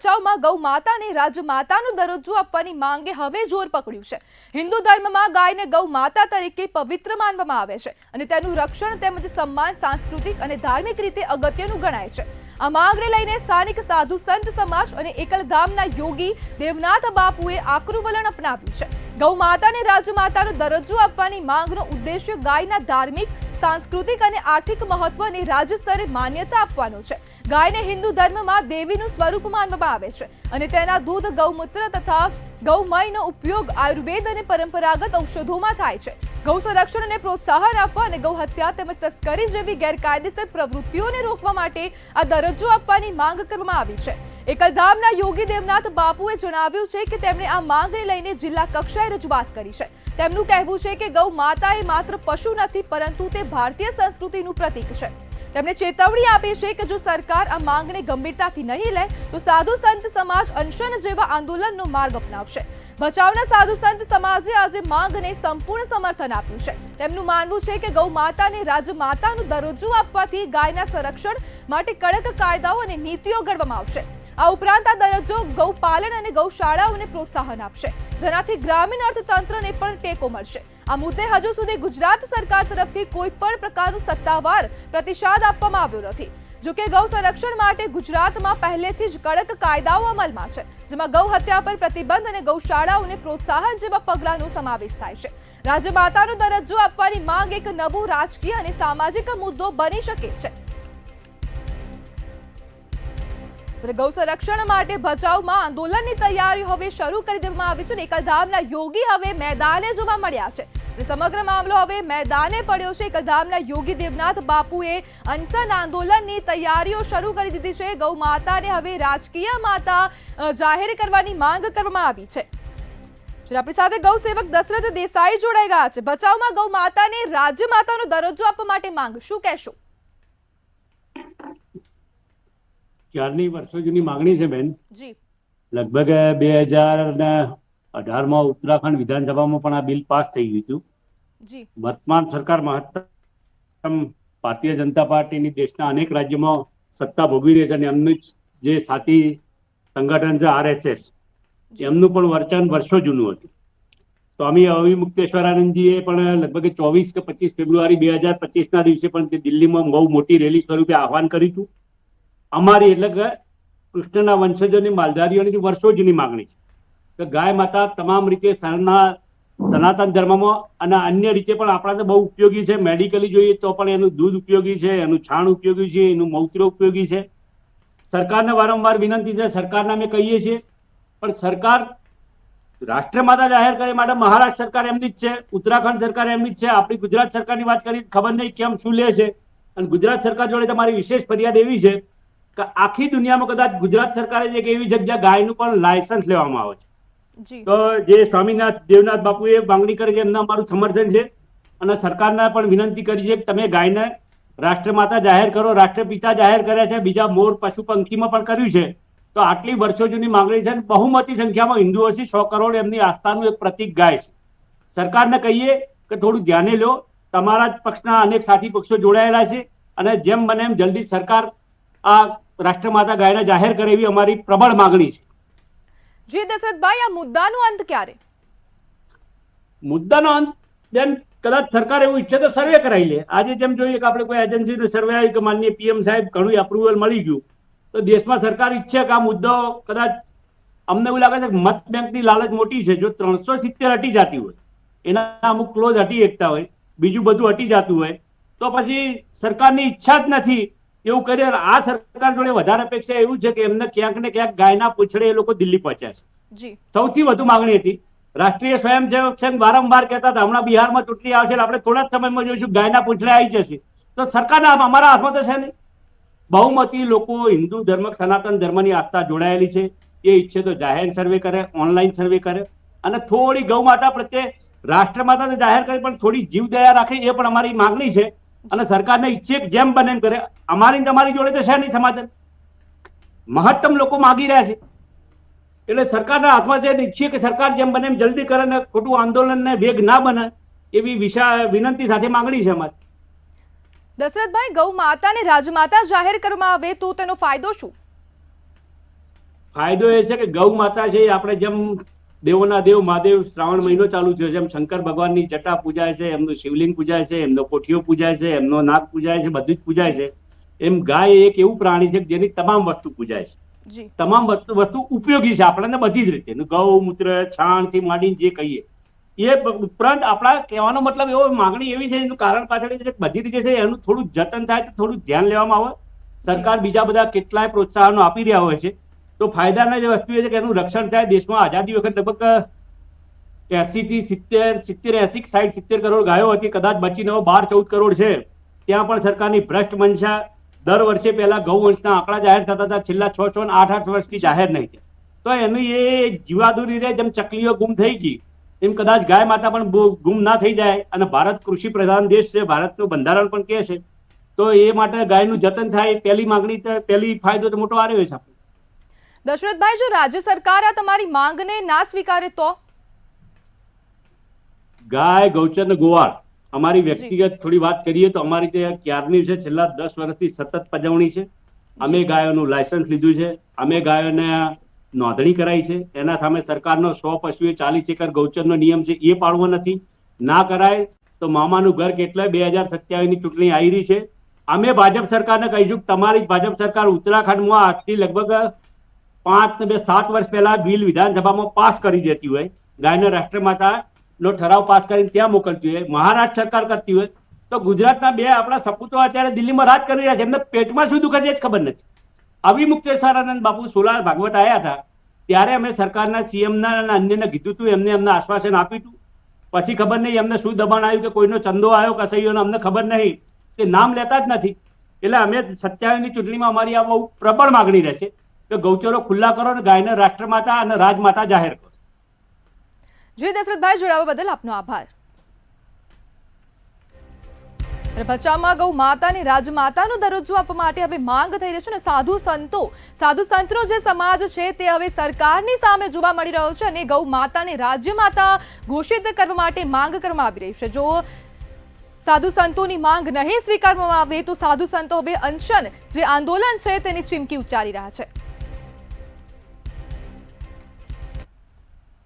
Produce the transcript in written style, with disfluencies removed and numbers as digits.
ભચાઉમાં ગૌ માતાને રાજમાતાનો દરજ્જો આપવાની માંગે હવે જોર પકડ્યું છે। હિન્દુ ધર્મમાં ગાયને ગૌ માતા તરીકે પવિત્ર માનવામાં આવે છે અને તેનું રક્ષણ તેમજ સન્માન સાંસ્કૃતિક અને ધાર્મિક રીતે અગત્યનું ગણાય છે। આ માંગને લઈને સ્થાનિક સાધુ સંત સમાજ અને એકલધામના યોગી દેવનાથ બાપુએ આકરું વલણ અપનાવ્યું છે। ગૌ માતાને રાજમાતાનો દરજ્જો આપવાની માંગનો ઉદ્દેશ્ય ગાયના ધાર્મિક सांस्कृतिक और आर्थिक महत्व ने राज्य स्तर मान्यता आपवानो छे। गायने हिंदू धर्म में देवीનું સ્વરૂપ માનવામાં આવે છે અને તેના દૂધ ગૌમૂત્ર તથા ગૌમયનો ઉપયોગ આયુર્વેદ અને પરંપરાગત ઔષધોમાં થાય છે। ગૌ સંરક્ષણને પ્રોત્સાહન આપવા અને ગૌ હત્યા તેમજ તસ્કરી જેવી ગેરકાયદેસર પ્રવૃત્તિઓને રોકવા માટે આ દરજ્જો આપવાની માંગ કરવામાં આવી છે। એકલધામના યોગી દેવનાથ બાપુએ જણાવ્યું છે કે તેમણે આ માંગને લઈને જિલ્લા કક્ષાએ રજૂઆત કરી છે। તેમનું કહેવું છે કે ગૌ માતા એ માત્ર પશુ નથી પરંતુ તે ભારતીય સંસ્કૃતિનું પ્રતીક છે। તેમણે ચેતવણી આપી છે કે જો સરકાર આ માંગને ગંભીરતાથી નહીં લે તો સાધુ સંત સમાજ અનશન જેવા આંદોલનનો માર્ગ અપનાવશે। ભચાઉના સાધુ સંત સમાજે આજે માંગને સંપૂર્ણ સમર્થન આપ્યું છે। તેમનું માનવું છે કે ગૌ માતાને રાજમાતાનો દરજ્જો આપવાથી ગાયના સંરક્ષણ માટે કડક કાયદાઓ અને નીતિઓ ઘડવામાં આવશે। આ ઉપરાંત આ દરજ્જો ગૌપાલન અને ગૌશાળાઓને પ્રોત્સાહન આપશે જેનાથી ગ્રામીણ અર્થતંત્રને પણ ટેકો મળશે। આ મુદ્દે હજુ સુધી ગુજરાત સરકાર તરફથી કોઈ પણ પ્રકારનું સત્તાવાર પ્રતિસાદ આપવામાં આવ્યો નથી। જો કે ગૌ સંરક્ષણ માટે ગુજરાતમાં પહેલેથી જ કડક કાયદાઓ અમલમાં છે જેમાં ગૌ હત્યા પર પ્રતિબંધ અને ગૌશાળાઓને પ્રોત્સાહન જેવા પગલાંનો સમાવેશ થાય છે। રાજમાતાનો દરજ્જો આપવાની માંગ એક નવો રાજકીય અને સામાજિક મુદ્દો બની શકે છે। ગૌ સંરક્ષણ માટે ભચાઉમાં આંદોલનની તૈયારી હવે શરૂ કરી દેવામાં આવી છે। એકલધામના યોગી હવે મેદાને જોવા મળ્યા છે। સમગ્ર મામલો હવે મેદાને પડ્યો છે। એકલધામના યોગી દેવનાથ બાપુએ અનશન આંદોલનની તૈયારીઓ શરૂ કરી દીધી છે। ગૌ માતાને હવે રાજકીય માતા જાહેર કરવાની માંગ કરવામાં આવી છે। આપણી સાથે ગૌ સેવક દશરથ દેસાઈ જોડાઈ ગયા છે। ભચાઉમાં ગૌ માતાને રાજમાતાનો દરજ્જો આપવા માટે માંગ શું કહેશો? ચારની વર્ષો જૂની માંગણી છે બેન। જી લગભગ 2018માં ઉત્તરાખંડ વિધાનસભામાં પણ આ બિલ પાસ થઈ ગયું હતું। જી વર્તમાન સરકાર મહત્તમ ભારતીય જનતા પાર્ટીની દેશના અનેક રાજ્યોમાં સત્તા ભોગવી રહી છે અને એમનું જે સાથી સંગઠન છે RSS એમનું પણ વર્તન વર્ષો જૂનું હતું। સ્વામી અવિમુક્તેશ્વરાનંદજીએ પણ લગભગ 24 કે 25 ફેબ્રુઆરી 2025ના દિવસે પણ તે દિલ્હીમાં બહુ મોટી રેલી સ્વરૂપે આહવાન કર્યું હતું। અમારી એટલે કે કૃષ્ણના વંશજોની માલધારીઓની વર્ષો જૂની માંગણી છે કે ગાય માતા તમામ રીતે સનાતન ધર્મમાં અને અન્ય રીતે પણ આપણા બહુ ઉપયોગી છે। મેડિકલી જોઈએ તો પણ એનું દૂધ ઉપયોગી છે, એનું છાણ ઉપયોગી છે, એનું મૂત્ર ઉપયોગી છે। સરકારને વારંવાર વિનંતી છે, સરકારને અમે કહીએ છીએ પણ સરકાર રાષ્ટ્રમાતા જાહેર કરે માટે મહારાષ્ટ્ર સરકાર એમની જ છે, ઉત્તરાખંડ સરકાર એમની જ છે। આપણી ગુજરાત સરકારની વાત કરી ખબર નહીં કેમ શું લે છે। અને ગુજરાત સરકાર જોડે તમારી વિશેષ ફરિયાદ એવી છે કે આખી દુનિયામાં કદાચ ગુજરાત સરકારે એક એવી જગ્યા ગાયનું પણ લાયસન્સ લેવામાં આવે છે। તો જે સ્વામીનાથ દેવનાથ બાપુએ માંગણી કરી છે એમના અમારું સમર્થન છે અને સરકારને પણ વિનંતી કરી છે કે તમે ગાયને રાષ્ટ્રમાતા જાહેર કરો। રાષ્ટ્રપિતા જાહેર કર્યા છે, બીજા મોર પશુ પંખીમાં પણ કર્યું છે। તો આટલી વર્ષો જૂની માંગણી છે। બહુમતી સંખ્યામાં હિન્દુઓ છે, 100 કરોડ એમની આસ્થાનું એક પ્રતીક ગાય છે। સરકારને કહીએ કે થોડું ધ્યાને લો। તમારા જ પક્ષના અનેક સાથી પક્ષો જોડાયેલા છે અને જેમ બને એમ જલ્દી સરકાર આ રાષ્ટ્રમાતા ગાયને જાહેર કરે એવી અમારી પ્રબળ માંગણી છે। જી દશરથભાઈ, આ મુદ્દાનો અંત ક્યારે? મુદ્દાનો અંત બેન કદાચ સરકાર એવું ઈચ્છે તો સર્વે કરાવી લે। આજે જેમ જોઈએ કે આપણે કોઈ એજન્સીનો સર્વે આવી કે માનનીય PM સાહેબ ઘણું એપ્રુવલ મળી ગયું તો દેશમાં સરકાર ઈચ્છે કે આ મુદ્દો કદાચ અમને એવું લાગે છે કે મત બેંકની લાલચ મોટી છે। જો 370 હટી જતી હોય, એના અમુક ક્લોઝ હટી શકતા હોય, બીજું બધું હટી જતું હોય તો પછી સરકારની ઈચ્છા જ નથી એવું કરે। આ સરકાર જોડે વધારે અપેક્ષા એવું છે કે એમને ક્યાંક ને ક્યાંક ગાયના પૂછડે એ લોકો દિલ્હી પહોંચ્યા છે। સૌથી વધુ માંગણી હતી રાષ્ટ્રીય સ્વયંસેવક સંઘ વારંવાર કહેતા હતા હમણાં બિહારમાં ચૂંટણી આવશે આપણે થોડા જ સમયમાં જોઈશું ગાયના પૂછડે આવી જશે। તો સરકારના અમારા હાથમાં તો છે નહીં। બહુમતી લોકો હિન્દુ ધર્મ સનાતન ધર્મની આસ્થા જોડાયેલી છે। એ ઈચ્છે તો જાહેર સર્વે કરે, ઓનલાઈન સર્વે કરે અને થોડી ગૌ માતા પ્રત્યે રાષ્ટ્રમાતા તો જાહેર કરે પણ થોડી જીવ દયા રાખે એ પણ અમારી માંગણી છે અને સરકારને ઈચ્છે જેમ બને એમ કરે। અમારી તમારી જોડે તો છે નહીં સમાધાન। મહત્તમ લોકો માગી રહ્યા છે એટલે સરકારના હાથમાં છે। ઈચ્છીએ કે સરકાર જેમ બને એમ જલ્દી કરે ને ખોટું આંદોલનને વેગ ના બને એવી વિનંતી સાથે માંગણી છે અમારી। દશરથભાઈ, ગૌ માતાને રાજમાતા જાહેર કરવામાં આવે તો તેનો ફાયદો શું? ફાયદો એ છે કે ગૌ માતા છે એ આપણે જેમ દેવોના દેવ મહાદેવ શ્રાવણ મહિનો ચાલુ થયો છે એમ શંકર ભગવાનની જટા પૂજાય છે, એમનું શિવલિંગ પૂજાય છે, એમનો કોઠીઓ પૂજાય છે, એમનો નાગ પૂજાય છે, બધું જ પૂજાય છે. એમ ગાય એક એવું પ્રાણી છે કે જેની તમામ વસ્તુ પૂજાય છે. જી તમામ વસ્તુ ઉપયોગી છે આપણને બધી જ રીતે. ગૌમૂત્ર છાણ થી માંડીને જે કહીએ એ ઉપરાંત આપણા કહેવાનો મતલબ એવો માંગણી એવી છે, એનું કારણ પાછળ એ છે કે બધી રીતે છે એનું થોડું જતન થાય તો થોડું ધ્યાન લેવામાં આવે. સરકાર બીજા બધા કેટલાય પ્રોત્સાહનો આપી રહ્યા હોય છે, તો ફાયદાના જે વસ્તુ એ છે કે એનું રક્ષણ થાય. દેશમાં આઝાદી વખત લગભગ 80 થી 70 80 60 70 કરોડ ગાયો હતી, કદાચ બચીને 12 14 કરોડ છે. ત્યાં પણ સરકારની ભ્રષ્ટ મંશા. દર વર્ષે પહેલા ગૌવંશના આંકડા જાહેર થતા હતા, છેલ્લા 6 6 8 8 વર્ષથી જાહેર નહીં થયા. તો એની એ જીવાદોરી રે જેમ ચકલીઓ ગુમ થઈ ગઈ એમ કદાચ ગાય માતા પણ ગુમ ના થઈ જાય. અને ભારત કૃષિ પ્રધાન દેશ છે, ભારતનું બંધારણ પણ કહે છે, તો એ માટે ગાયનું જતન થાય. પહેલી માંગણી તો પહેલી ફાયદો તો મોટો આ રહ્યો છે. દશરથભાઈ, જો રાજ્ય સરકાર આ તમારી માંગને ના સ્વીકારે તો? ગાય ગૌચર ને ગોવાળ અમારી વ્યક્તિગત થોડી વાત કરીએ તો અમારી ત્યાં ક્યારની છે, છેલ્લા 10 વર્ષથી સતત પજવણી છે. અમે ગાયોનું લાયસન્સ લીધું છે, અમે ગાયોને નોંધણી કરાઈ છે. એના સામે સરકારનો 100 પશુએ 40 એકર ગૌચરનો નિયમ છે એ પાળવો નથી. ના કરાય તો મામાનું ઘર કેટલાય. 2027 ની ચૂંટણી આવી રહી છે. અમે ભાજપ સરકારને કહીશું કે તમારી ભાજપ સરકાર ઉત્તરાખંડમાં આજથી લગભગ 5 ને 7 વર્ષ પહેલા બિલ વિધાનસભામાં પાસ કરી દેતી હોય, ગાયને રાષ્ટ્રમાતા નો ઠરાવ પાસ કરીને ત્યાં મોકલતી હોય, મહારાષ્ટ્ર સરકાર કરતી હોય, તો ગુજરાતના બે આપણા સપૂતો અત્યારે દિલ્હીમાં રાજ કરી રહ્યા છે. એમને પેટમાં શું દુખે છે જ ખબર નથી. અવિમુક્તેશ્વરાનંદ બાપુ સોલાર ભાગવત આવ્યા હતા ત્યારે અમે સરકારના સીએમના અને અન્યને કીધું હતું, એમને આશ્વાસન આપ્યું હતું. પછી ખબર નહીં એમને શું દબાણ આવ્યું કે કોઈનો ચંદો આવ્યો કસૈયોનો, અમને ખબર નહીં. તે નામ લેતા જ નથી. એટલે અમે 27 ની ચૂંટણીમાં અમારી આ બહુ પ્રબળ માગણી રહેશે કે ગૌચરો ખુલ્લા કરો અને ગાયને રાષ્ટ્રમાતા અને રાજમાતા જાહેર કરો. જી દશરથભાઈ, જોડાવા બદલ આપનો આભાર. ભચાઉમાં ગૌ માતાની રાજમાતાનો દરજ્જો આપવા માટે હવે માંગ થઈ રહી છે અને સાધુ સંતો જે સમાજ છે તે હવે સરકારની સામે જોવા મળી રહ્યો છે અને ગૌ માતાને રાજ્ય માતા ઘોષિત કરવા માટે માંગ કરવામાં આવી રહી છે. જો સાધુ સંતોની માંગ નહીં સ્વીકારવામાં આવે તો સાધુ સંતો હવે અનશન જે આંદોલન છે તેની ચીમકી ઉચ્ચારી રહ્યા છે.